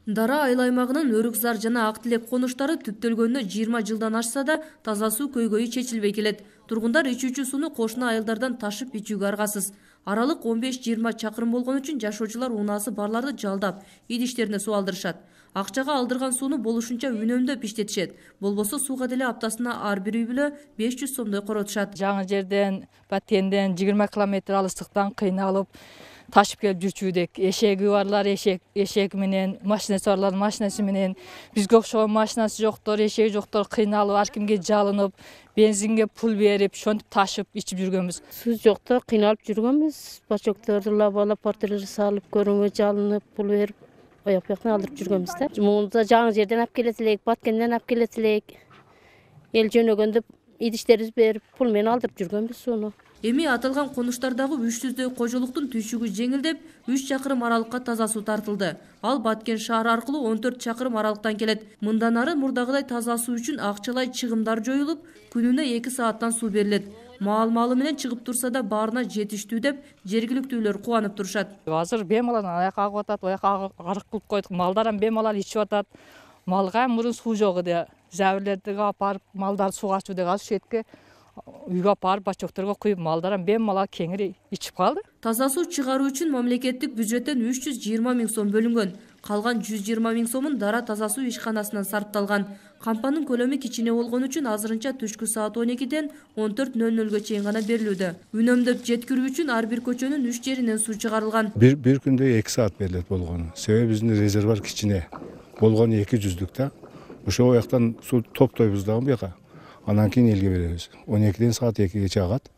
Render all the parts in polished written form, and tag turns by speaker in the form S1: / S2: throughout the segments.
S1: Дара айыл аймагынын Өрүкзар жана Ак Тилек конуштары түптөлгөнүнө 20 жылдан ашса да таза суу көйгөйү чечилбей келет. Тургундар ичүүчү сууну кошуна айылдардан ташып ичүүгө аргасыз. Аралык 15-20 чакырым болгон үчүн жашоочулар унаасы барларды жалдап, идиштерине суу алдырышат. Акчага алдырган сууну болушунча үнөмдөп иштетишет. Болбосо сууга деле аптасына ар бир үй бүлө 500 сомдой коротушат.
S2: Жаңы жерден, Баткенден 20 километр алыстыктан кыйналып ташып келип жүрчүбүдек. Эшеги барлар эшек менен, машинасы барлар машинасы менен, бизге окшогон машинасы жоктор, эшеги жоктор кыйналып, ар кимге жалынып, бензинге пул берип, шонтип ташып ичип жүргөнбүз.
S3: Суу жокто кыйналып жүргөнбүз. Бачокторду лабалап, портерди салып, көрүнгө жалынып, пул берип, аяк бияктан алдырып жүргөнбүз да. Мунда жаңы жерден алып келет элек, Баткенден алып келет элек. Эл жөнөгөндө идиштерибиз берип, пул менен алдырып жүргөнбүз сууну.
S1: Эми аталган конуштардагы 300дөй кожолуктун түйшүгү жеңилдеп, 3 чакырым аралыкка таза суу тартылды. Ал Баткен шаары аркылуу 14 чакырым аралыктан келет. Мындан ары мурдагыдай таза суу үчүн акчалай чыгымдар жоюлуп, күнүнө 2 сааттан суу берилет. Маал-маалы менен чыгып турса да баарына жетиштүү деп жергиликтүүлөр кубанып турушат.
S2: Азыр бемалал аяк агып атат, аяк арык кылып койдук. Малдар бемалал ичип атат. Малга мурун суу жок эди. Жабирлерди апарып, малдар сууга ачуудек азыр шетке үйгө апарып, бачокторго куюп, малдар бемалал кеңири ичип калды.
S1: Таза суу чыгаруу үчүн мамлекеттик бюджеттен 320 000 сом бөлүнгөн. Калган 120 000 сомун Дара таза суу ишканасынан сарпталган. Кампанын көлөмү кичине болгон үчүн азырынча түшкү саат 12ден 14:00 чейин гана берилүүдө. Үнөмдөп жеткирүү үчүн ар бир көчөнүн 3 жеринен суу чыгарылган.
S4: Bir күндө 2 саат берилет болгону. Себеби биздин резервуар кичине. Болгону 200 да. Ошол жактан суу топтойбуз дагы буяка. Анан кийин элге беребиз. 12ден саат 2гече агат.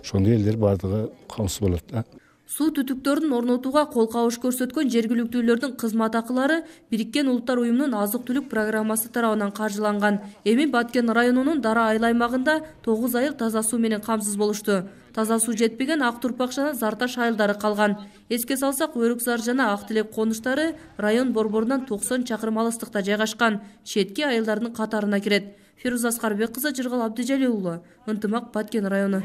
S4: Ошондо элдер бардыгы камсыз болот да.
S1: Суу түтүктөрүн орнотууга кол кабыш көрсөткөн жергиликтүүлөрдүн кызмат акылары Бириккен Улуттар уюмунун азык-түлүк программасы тарабынан каржыланган. Эми Баткен районунун Дара айыл аймагында 9 айыл таза суу менен камсыз болушту. Таза суу жетпеген Ак Турпак жана Зарташ айылдары калган. Эске салсак, Өрүкзар жана Ак Тилек конуштары район борборунан 90 чакырым алыстыкта жайгашкан. Четки айылдардын катарына кирет. Фируза Аскарбек кызы, Жыргал Абдыжалил уулу. Ынтымак, Баткен району.